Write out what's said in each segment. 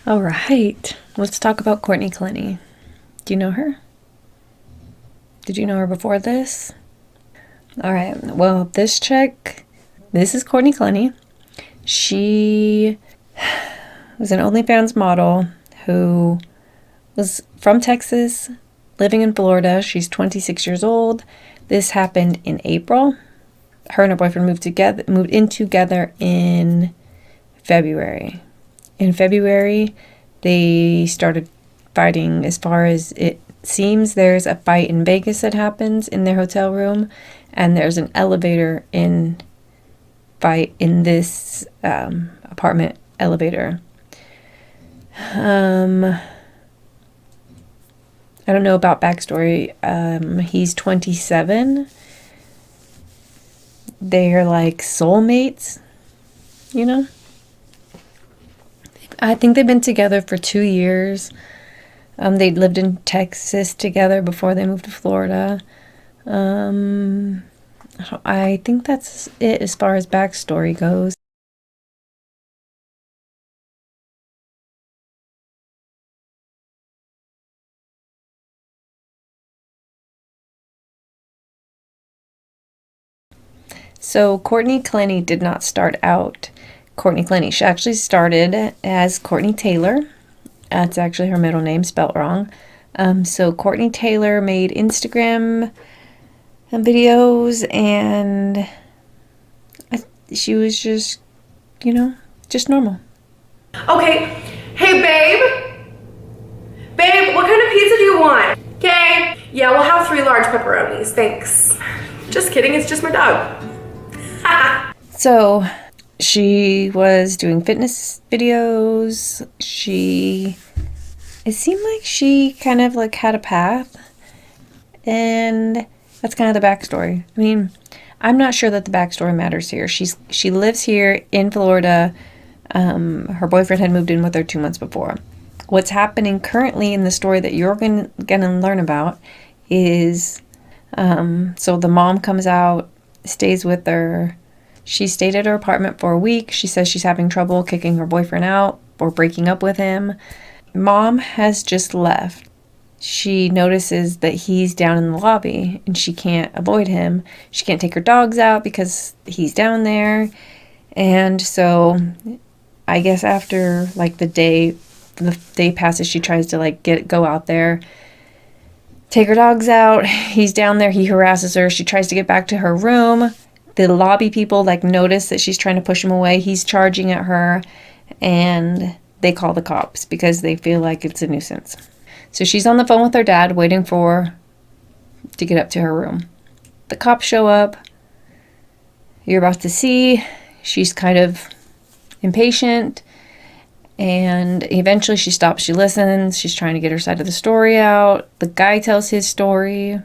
All right, let's talk about Courtney Clenney. Do you know her? Did you know her before this? All right, well, this is Courtney Clenney. She was an OnlyFans model who was from Texas, living in Florida. She's 26 years old. This happened in April. Her and her boyfriend moved in together in February. In February, they started fighting. As far as it seems, there's a fight in Vegas that happens in their hotel room, and there's an elevator fight in this apartment elevator. I don't know about backstory. He's 27. They're like soulmates, you know? I think they've been together for 2 years. They'd lived in Texas together before they moved to Florida. I think that's it as far as backstory goes. So Courtney Clenney did not start out Courtney Clenney. She actually started as Courtney Tailor. That's actually her middle name, spelt wrong. So Courtney Tailor made Instagram videos, and she was just, just normal. Okay, hey babe. Babe, what kind of pizza do you want? Okay, yeah, we'll have 3 large pepperonis, thanks. Just kidding, it's just my dog. So she was doing fitness videos. It seemed like she kind of like had a path, and that's kind of the backstory. I mean, I'm not sure that the backstory matters here. She lives here in Florida. Her boyfriend had moved in with her 2 months before. What's happening currently in the story that you're gonna learn about is, so the mom comes out, stays with her. She stayed at her apartment for a week. She says she's having trouble kicking her boyfriend out or breaking up with him. Mom has just left. She notices that he's down in the lobby and she can't avoid him. She can't take her dogs out because he's down there. And so I guess after like the day passes, she tries to go out there, take her dogs out. He's down there. He harasses her. She tries to get back to her room. The lobby people notice that she's trying to push him away. He's charging at her, and they call the cops because they feel like it's a nuisance. So she's on the phone with her dad waiting to get up to her room. The cops show up. You're about to see. She's kind of impatient, and eventually she stops. She listens. She's trying to get her side of the story out. The guy tells his story.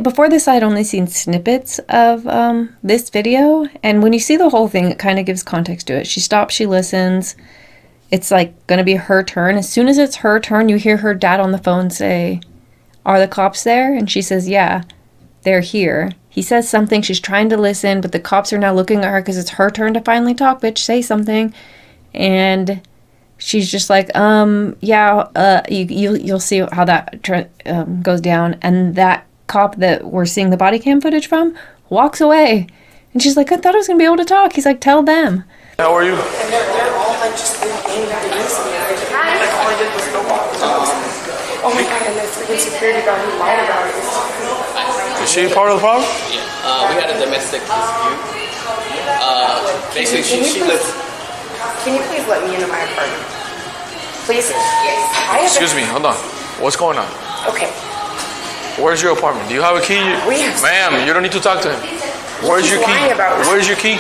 Before this, I had only seen snippets of this video, and when you see the whole thing, it kind of gives context to it. She stops, she listens. It's gonna be her turn. As soon as it's her turn, you hear her dad on the phone say, "Are the cops there?" And she says, "Yeah, they're here." He says something, she's trying to listen, but the cops are now looking at her because it's her turn to finally talk. Bitch, say something. And she's just like, you'll see how that goes down. And that cop that we're seeing the body cam footage from walks away. And she's like, I thought I was going to be able to talk. He's like, tell them. How are you? And they're all just angry. Oh my God, and the freaking security guard who lied about it. Is she part of the problem? Yeah, we had a domestic dispute. Basically, she lives... Can you please let me into my apartment? Please? Excuse me, hold on. What's going on? Okay. Where's your apartment? Do you have a key? Ma'am, you don't need to talk to him. Where's your key? Where's your key?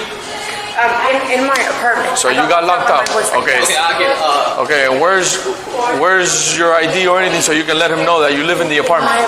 In my apartment. So you got locked out. Okay. Okay, I'll get... Okay, and where's your ID or anything so you can let him know that you live in the apartment?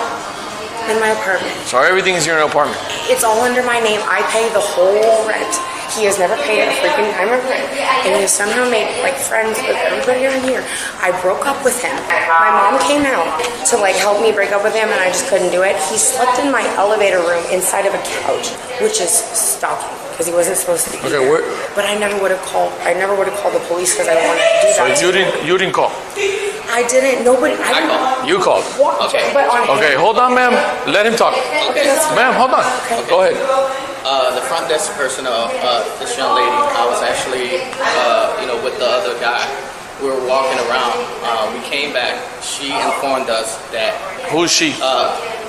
In my apartment. So everything is in your apartment? It's all under my name. I pay the whole rent. He has never paid a freaking dime of rent. And he somehow made friends with everybody around here. I broke up with him. My mom came out to help me break up with him, and I just couldn't do it. He slept in my elevator room inside of a couch, which is stalking. because he wasn't supposed to be Okay, here. But I never would have called. I never would have called the police because I don't want to do So that. you didn't call. I didn't. Nobody. I called. You called. Okay. But on Okay, hold on, ma'am. Let him talk. Okay, that's fine. Ma'am, hold on. Okay. Go ahead. The front desk personnel, this young lady, I was actually, with the other guy. We were walking around. We came back. She informed us that Who's she?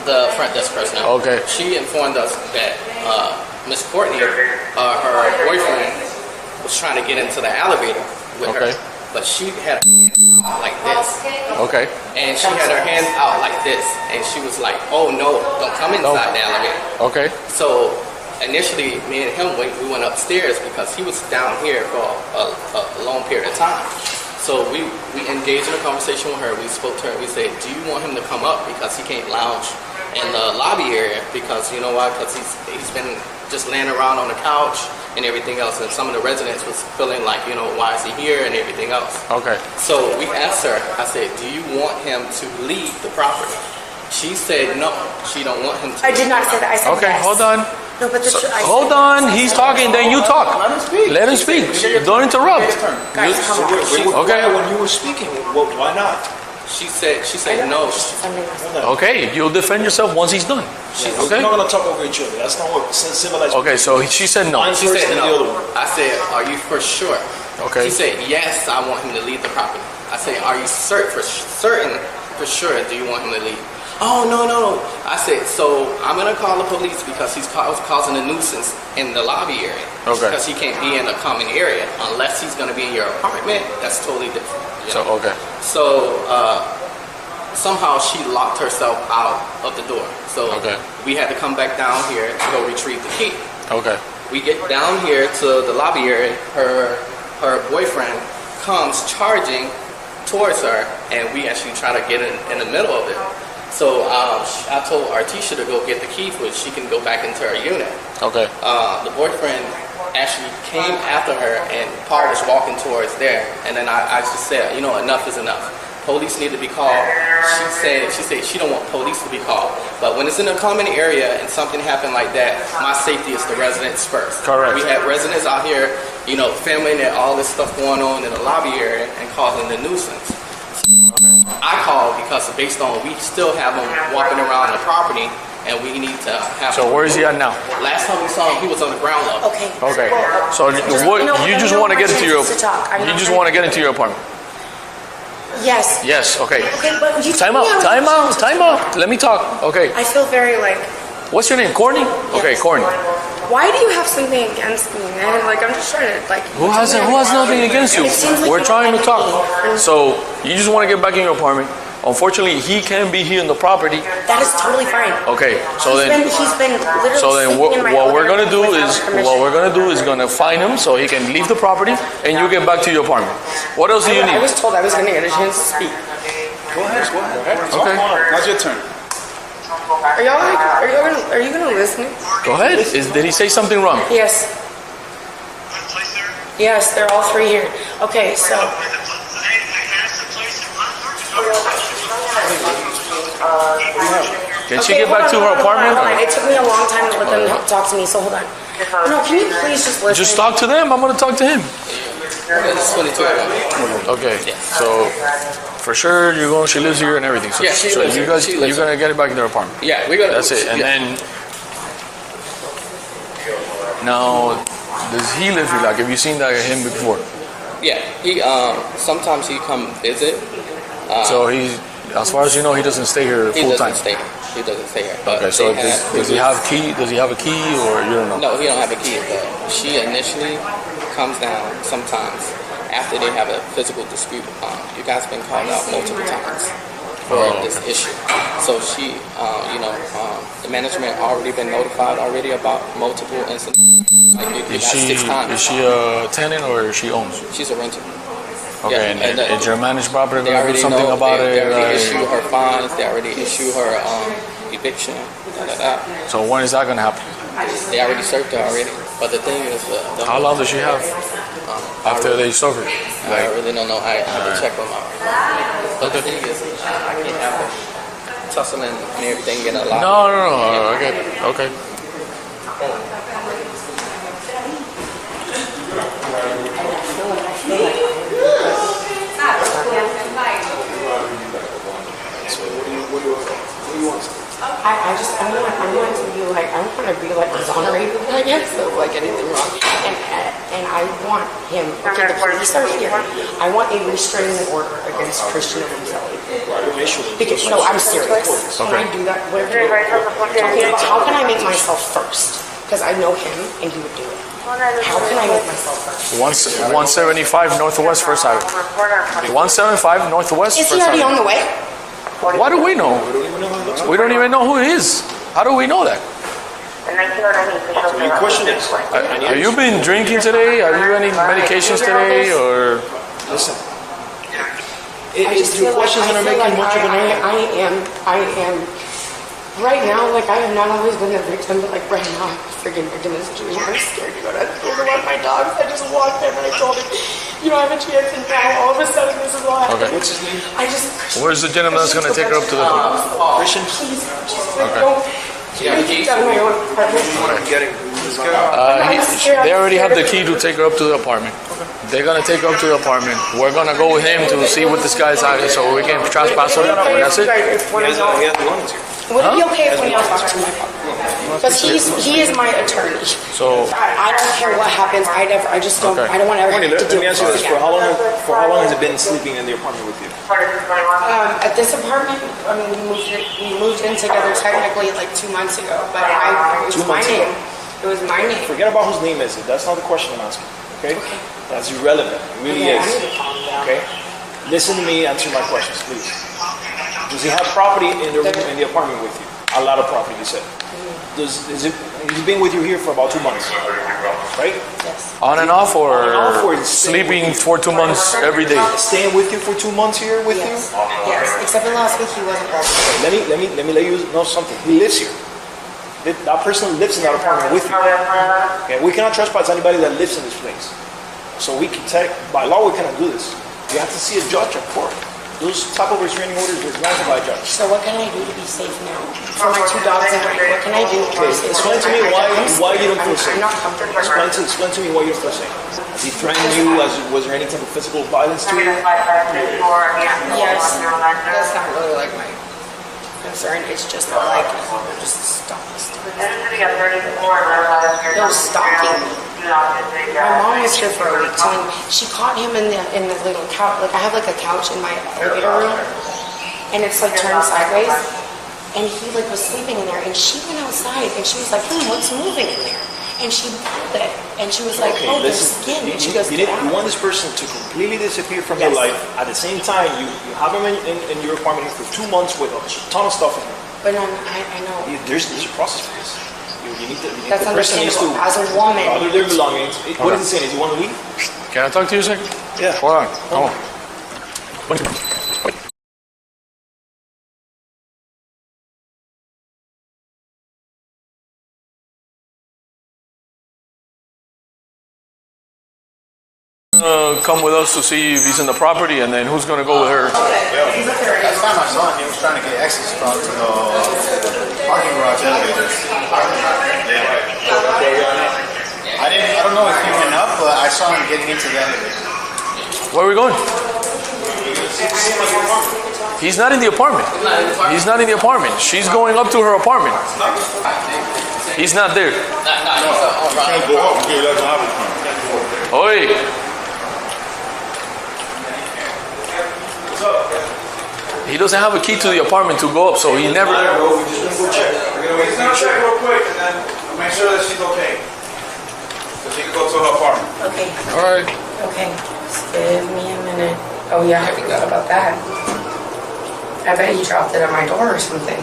the front desk personnel. Okay. She informed us that Miss Courtney, her boyfriend, was trying to get into the elevator with Okay. her, but she had like this. Okay. And she had her hands out like this, and she was like, "Oh no, don't come inside the elevator." Okay. So initially, me and him we went upstairs because he was down here for a long period of time. So we engaged in a conversation with her. We spoke to her. We said, "Do you want him to come up because he can't lounge in the lobby area because you know why? Because he's been just laying around on the couch and everything else, and some of the residents was feeling like, why is he here and everything else." Okay. So we asked her, I said, "Do you want him to leave the property?" She said no, she don't want him to. I did not say that. I said Okay, yes. hold on. No, but the Hold on. He's talking, then you talk. Let him speak. Let him speak. Don't interrupt. Guys, come on. Okay. When you were speaking, why not? She said no. Okay, you'll defend yourself once he's done. We're not gonna talk over each other. That's not what civilized. Okay, so she said no. Mine She first said and the no. other one. I said, "Are you for sure?" Okay. She said, "Yes, I want him to leave the property." I said, "Are you certain for sure? Do you want him to leave?" "Oh no." I said, "So I'm gonna call the police because he's causing a nuisance in the lobby area. Okay. Because he can't be in a common area unless he's gonna be in your apartment. That's totally different." So, okay. So somehow she locked herself out of the door. So Okay. we had to come back down here to go retrieve the key. Okay. We get down here to the lobby area. Her boyfriend comes charging towards her, and we actually try to get in the middle of it. So I told Artisha to go get the key so she can go back into her unit. Okay. The boyfriend actually came after her, and Paul was walking towards there. And then I just said, enough is enough. Police need to be called. She said she don't want police to be called. But when it's in a common area and something happened like that, my safety is the residents first. Correct. We had residents out here, filming and all this stuff going on in the lobby area and causing the nuisance. I called because based on we still have him walking around the property, and we need to have. So where is he at now? Last time we saw him, he was on the ground level. Okay. Okay. So you just want to get into your you just want to get into your apartment. Yes. Yes. Okay. Okay, but you Time out. Time out. Time out. Let me talk. Okay. I feel very What's your name? Courtney? Okay, Yes. Courtney. Why do you have something against me, man? I'm just trying to Who has nothing against you? It seems like We're you're trying to talk. enemy. So you just want to get back in your apartment. Unfortunately, he can't be here in the property. That is totally fine. Okay. So he's then been literally So then sleeping in my what we're elevator gonna do without is permission. gonna fine him so he can leave the property and you get back to your apartment. What else do you I need? was told I was going to get a chance to speak. Go ahead. Okay. Now's your turn. Are you gonna listen? Go ahead. Did he say something wrong? Yes. Yes, they're all three here. Okay, so Can she get back to her apartment? Hold on. or- It took me a long time to let them talk to me, so hold on. No, can you please just listen? Just talk to them. I'm gonna talk to him. It's 22 of them. Okay. So for sure she lives here and everything. So, Yeah, she so lives you here. guys She lives you're gonna get it back in their apartment. Yeah, we're gonna. That's it. And yeah. then now does he live here? Like have you seen him before? Yeah, he sometimes he come visit. So he's as far as you know he doesn't stay here He full doesn't time. stay. He doesn't stay here. But Okay, so they does he have key? Does he have a key or you don't know? No, he don't have a key. But she initially comes down sometimes after they have a physical dispute. You guys been called out multiple times for this issue. So she, the management already been notified already about multiple incidents. Like you Is got 6 times. she a tenant or she owns? She's a renter. Okay, Yeah, and and is your managed property They gonna do already something know. about They it? already issue her fines. They already issue her eviction. So when is that gonna happen? They already served her already. But the thing is, How long does she have after they serve her? I really don't know. I have to check them out. But the thing is, I can't have them tussling and everything in a lot. No. I get it. Okay. I want to be like, I want to be like exonerated, I guess, of like anything wrong. And I want him, okay, the police are here. I want a restraining order against Christian Gonzalez. Because, no, I'm serious. Can I do that? Whatever. Okay, but how can I make myself first? Because I know him and he would do it. How can I make myself first? 175 Northwest First Avenue. 175 Northwest Is First he already Avenue. on the way? Why do we know? We don't even know who he is. How do we know that? Your question is, Have you been drinking today? Have you any medications today? Or listen, it's your questions that are making much of an area. I am, right now, like, I have not always been a victim, but like, right now, I'm a freaking victim of the situation. I'm scared to go to school to walk my dogs. I just walked them and I told him, you don't have a chance, and now all of a sudden this is what happened. Okay. What's his name? I just, where's the gentleman that's going to take her up to the police? Christian? please, like, don't, keep out of my own apartment. I'm getting this guy. They already have the key to take her up to the apartment. They're going to take her up to the apartment. We're going to go with him to see what this guy's at so we can trespass her. And that's it. He has the lungs here. Would it be okay if we all talk to my father? Because he is my attorney. So I don't care what happens. I just don't. Okay. I don't want to ever have Let to deal me with ask you this: this for again. how long has it been sleeping in the apartment with you? At this apartment, I mean, we moved in together technically like 2 months ago, but it was 2 my months ago. name. It was my name. Forget about whose name is it. That's not the question I'm asking. Okay? That's irrelevant. It really Okay, is. I need to calm down. Okay? Listen to me. Answer my questions, please. Does he have property in the apartment with you? A lot of property, you said. He's been with you here for about 2 months, right? Yes. on and off or he's sleeping for 2 months every day? Staying with you for 2 months here with Yes. you? Yes. Except for last week, he wasn't present. Let me let you know something. He lives here. That person lives in that apartment with you. Okay, we cannot trespass anybody that lives in this place. So we can take, by law, we cannot do this. You have to see a judge in court. Those type of restraining orders are granted by a judge. So what can I do to be safe now? For my 2 dogs and I, what can I do to be safe? Explain to me why you don't feel safe. I'm not comfortable. Explain to me why you don't feel safe. Has he threatened you? Was there any type of physical violence to you? Yes. That's not really like my concern. It's just that, like, just stop. No, stalking me. My mom was here for a week, telling me she caught him in the little couch. Like, I have like a couch in my elevator room, and it's like turned sideways. And he like was sleeping in there, and she went outside, and she was like, what's moving in there? And she pulled it, and she was like, Okay, oh, there's listen. skin. And she goes, You want this person to completely disappear from your Yes. life. At the same time, you have him in your apartment for 2 months with a ton of stuff in him. But I know. There's a process for this. You need That's the person needs to understandable. As a woman. gather their belongings. What is he saying? Does he want to leave? Can I talk to you a second? Yeah. Hold on. Come on. Come with us to see if he's in the property, and then who's gonna go with her? Last time I saw him, he was trying to get access to the parking garage elevators. I don't know if he went up, but I saw him getting into the elevator. Where are we going? He's not in the apartment. He's not in the apartment. She's going up to her apartment. He's not there. Can't go up until he doesn't have a key. Oi! He doesn't have a key to the apartment to go up, so he never. We're going to go check. We're going to check real quick, and then make sure that she's okay. So she can go to her apartment. Okay. All right. Okay. Just give me a minute. Oh yeah, I forgot about that. I bet he dropped it at my door or something.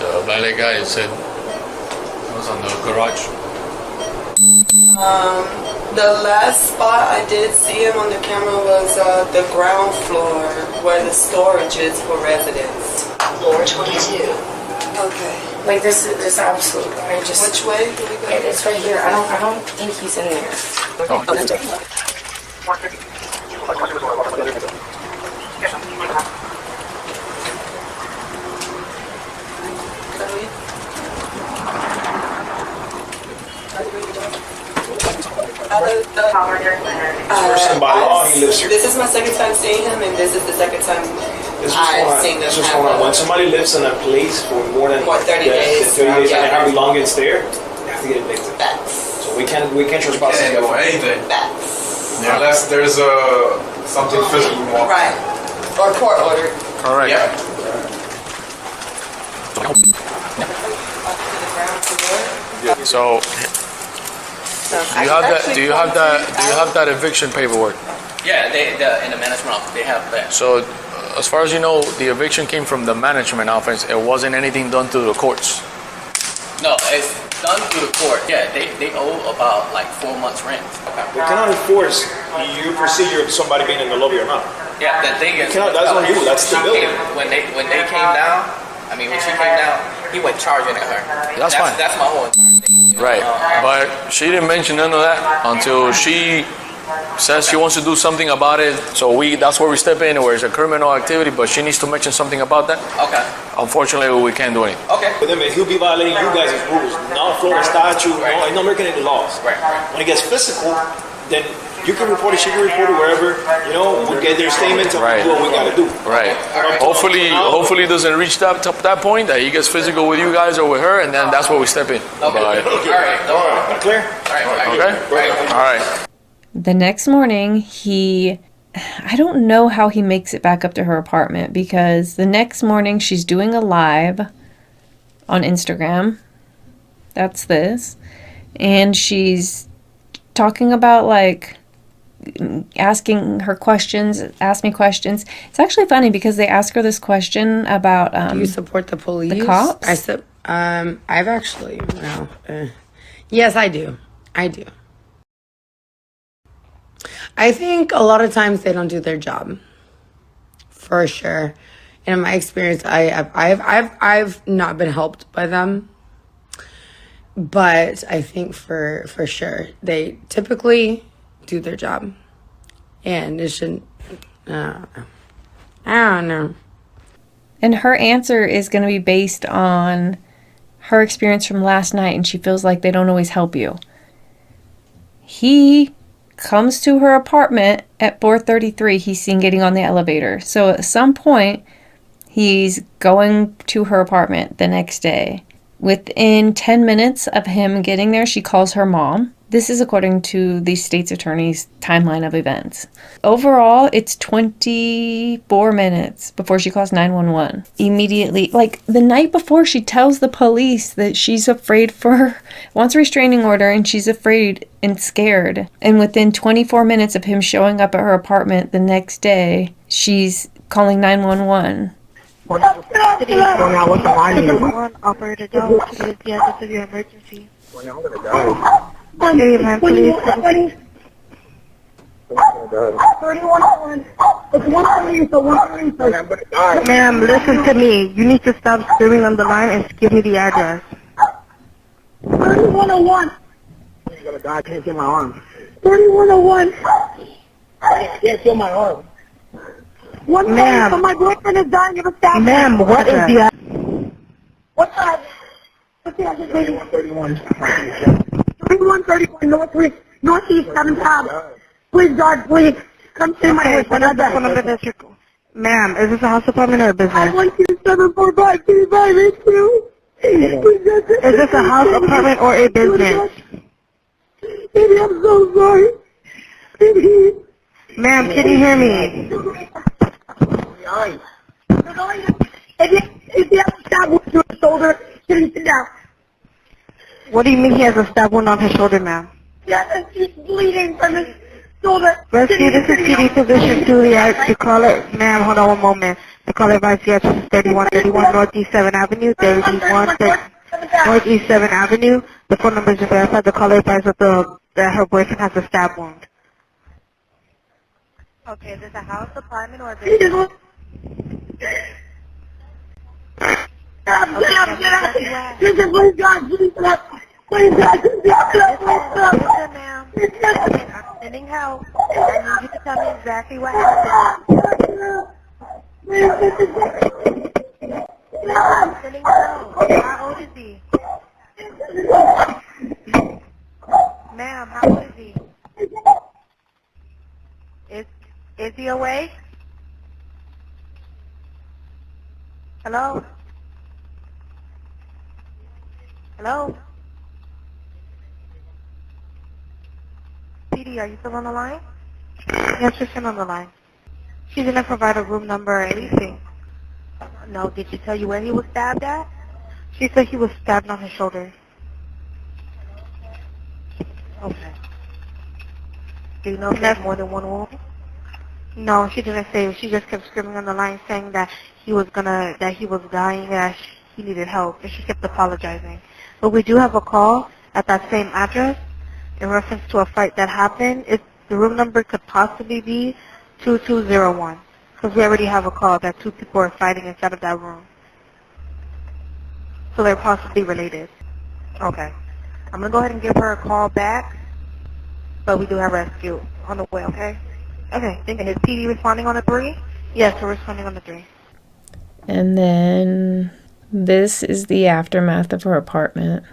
The valet guy said it was on the garage. The last spot I did see him on the camera was the ground floor where the storage is for residents. Floor 22. Okay. Like this is absolute. I just. Which way do we go? It's right here. I don't think he's in there. Person by law, he lives here. This is my second time seeing him, and this is the second time I've seen this happen. When somebody lives in a place for more than For 30 days. 30 days Yeah. and they have belongings there, they have to get evicted. Facts. So we can't trespass. Can't do anything Facts. unless there's something physical wrong. Right. Or court order. Correct. Yeah. So do you have that eviction paperwork? Yeah, in the management office, they have that. So as far as you know, the eviction came from the management office. It wasn't anything done through the courts. No, it's done through the court. Yeah, they owe about like 4 months rent. We cannot enforce your procedure of somebody being in the lobby or not. Yeah, the thing is, That's on you. That's the building. When they came down, when she came down, he went charging at her. That's fine. That's my whole thing. Right. But she didn't mention none of that until she says she wants to do something about it. So that's where we step in, where it's a criminal activity, but she needs to mention something about that. Okay. Unfortunately, we can't do anything. Okay. But then he'll be violating you guys' rules, not a Florida statute, no breaking any laws. Right. When it gets physical, then you can report it, she can report it wherever, we'll get their statements and Right. do what we gotta do. Right. Hopefully it doesn't reach that point that he gets physical with you guys or with her, and then that's where we step in. Okay. But- All right. Clear? okay. All right. The next morning, I don't know how he makes it back up to her apartment, because the next morning she's doing a live on Instagram. That's this. And she's talking about asking her questions, ask me questions. It's actually funny because they ask her this question about Do you support the police? the cops? I've actually yes, I do. I think a lot of times they don't do their job, for sure. And in my experience, I've not been helped by them, but I think for sure they typically do their job, and it shouldn't. I don't know. And her answer is going to be based on her experience from last night, and she feels like they don't always help you. He comes to her apartment at 4:33. He's seen getting on the elevator. So at some point, he's going to her apartment the next day. Within 10 minutes of him getting there, she calls her mom. This is according to the state's attorney's timeline of events. Overall, it's 24 minutes before she calls 911. Immediately, the night before, she tells the police that she's afraid wants a restraining order, and she's afraid and scared. And within 24 minutes of him showing up at her apartment the next day, she's calling 911. Operator Doe, what is the address of your emergency? Okay, ma'am, please. 3101. It's 130, so 130. Ma'am, listen to me. You need to stop screaming on the line and give me the address. 3101. I can't feel my arm. 3101. I can't feel my arm. Ma'am, so my boyfriend is dying of a stab. Ma'am, what is the What's that? What's the address? 3131. 3131 Northeast 7th Ave. Please, God, please. Come see my boyfriend. Ma'am, is this a house apartment or a business? I want you to 745 Is this a house apartment or a business? Baby, I'm so sorry. Baby. Ma'am, can you hear me? If you have a stab wound to his shoulder, can you sit down? What do you mean he has a stab wound on his shoulder, ma'am? Yeah, he's bleeding from his shoulder. Rescue, this is PD Physician Juliet. The caller, ma'am, hold on one moment. The caller advised the address is 3131 Northeast 7th Avenue, 31 Northeast 7th Avenue. The phone number is verified. The caller advised that her boyfriend has a stab wound. Okay, is this a house, apartment, or a business? Listen, please, God, please, please, God, listen, ma'am. I'm sending help. I need you to tell me exactly what happened. I'm sending help. How old is he? Ma'am, how old is he? Is he awake? Hello? Hello? PD, are you still on the line? Yes, she's still on the line. She didn't provide a room number or anything. No, did she tell you where he was stabbed at? She said he was stabbed on his shoulder. Okay. Do you know if there's more than one wound? No, she didn't say. She just kept screaming on the line saying that he was dying, that he needed help, and she kept apologizing. But we do have a call at that same address in reference to a fight that happened. The room number could possibly be 2201, because we already have a call that 2 people are fighting inside of that room. So they're possibly related. Okay. I'm going to go ahead and give her a call back, but we do have rescue on the way, okay? Okay, thank you. Is PD responding on the 3? Yes, we're responding on the 3. And then this is the aftermath of her apartment.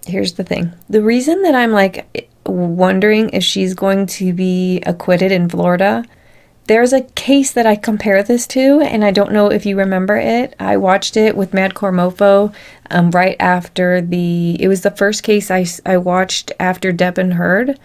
Here's the thing. The reason that I'm like wondering if she's going to be acquitted in Florida, there's a case that I compare this to, and I don't know if you remember it. I watched it with Madcore Mofo right after it was the first case I watched after Depp and Heard.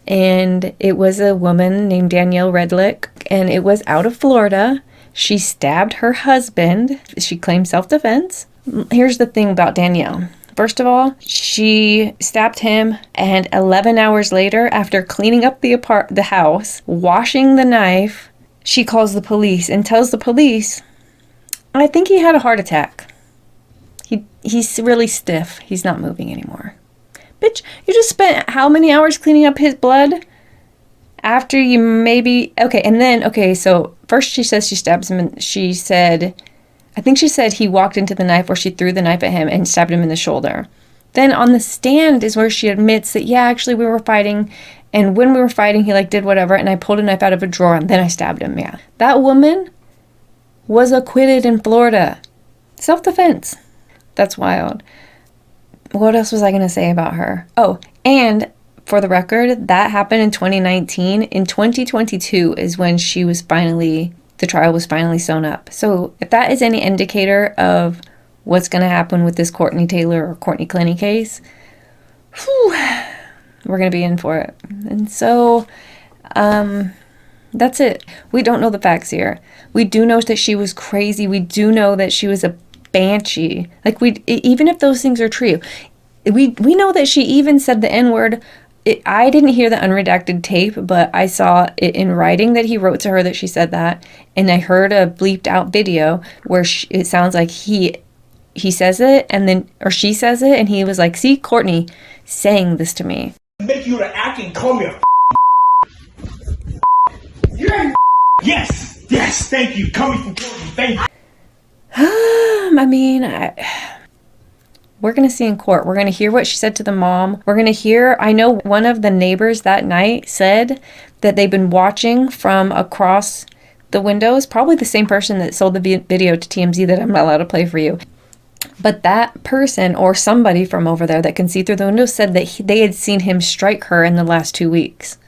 And it was a woman named Danielle Redlick, and it was out of Florida. She stabbed her husband. She claimed self-defense. Here's the thing about Danielle. First of all, she stabbed him, and 11 hours later, after cleaning up the house, washing the knife, she calls the police and tells the police, I think he had a heart attack. He's really stiff. He's not moving anymore. Bitch, you just spent how many hours cleaning up his blood? After you maybe... Okay, and then... Okay, so first she says she stabs him, and she said... I think she said he walked into the knife, or she threw the knife at him and stabbed him in the shoulder. Then on the stand is where she admits that, yeah, actually we were fighting, and when we were fighting, he like did whatever, and I pulled a knife out of a drawer, and then I stabbed him, yeah. That woman was acquitted in Florida. Self-defense. That's wild. What else was I going to say about her? Oh, and for the record, that happened in 2019. In 2022 is when the trial was finally sewn up. So if that is any indicator of what's going to happen with this Courtney Tailor or Courtney Clenney case, we're going to be in for it. And so that's it. We don't know the facts here. We do know that she was crazy. We do know that she was a banshee. Like, even if those things are true, we know that she even said the N-word. I didn't hear the unredacted tape, but I saw it in writing that he wrote to her that she said that, and I heard a bleeped out video where it sounds like he says it, and then, or she says it, and he was like, see, Courtney saying this to me. Make you to act and call me a Yes, thank you. Coming from Courtney, thank you. I mean, we're going to see in court. We're going to hear what she said to the mom. We're going to hear, I know one of the neighbors that night said that they've been watching from across the windows, probably the same person that sold the video to TMZ that I'm not allowed to play for you. But that person or somebody from over there that can see through the window said that they had seen him strike her in the last 2 weeks.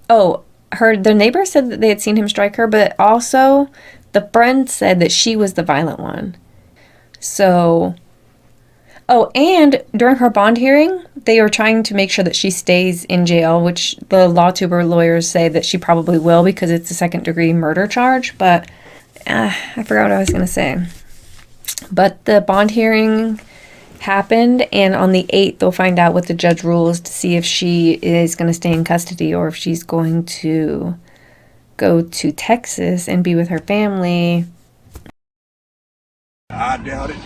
Oh, the neighbor said that they had seen him strike her, but also the friend said that she was the violent one. So... Oh, and during her bond hearing, they were trying to make sure that she stays in jail, which the lawtuber lawyers say that she probably will because it's a second-degree murder charge. But I forgot what I was going to say. But the bond hearing happened, and on the 8th, they'll find out what the judge rules to see if she is going to stay in custody or if she's going to go to Texas and be with her family. I doubt it.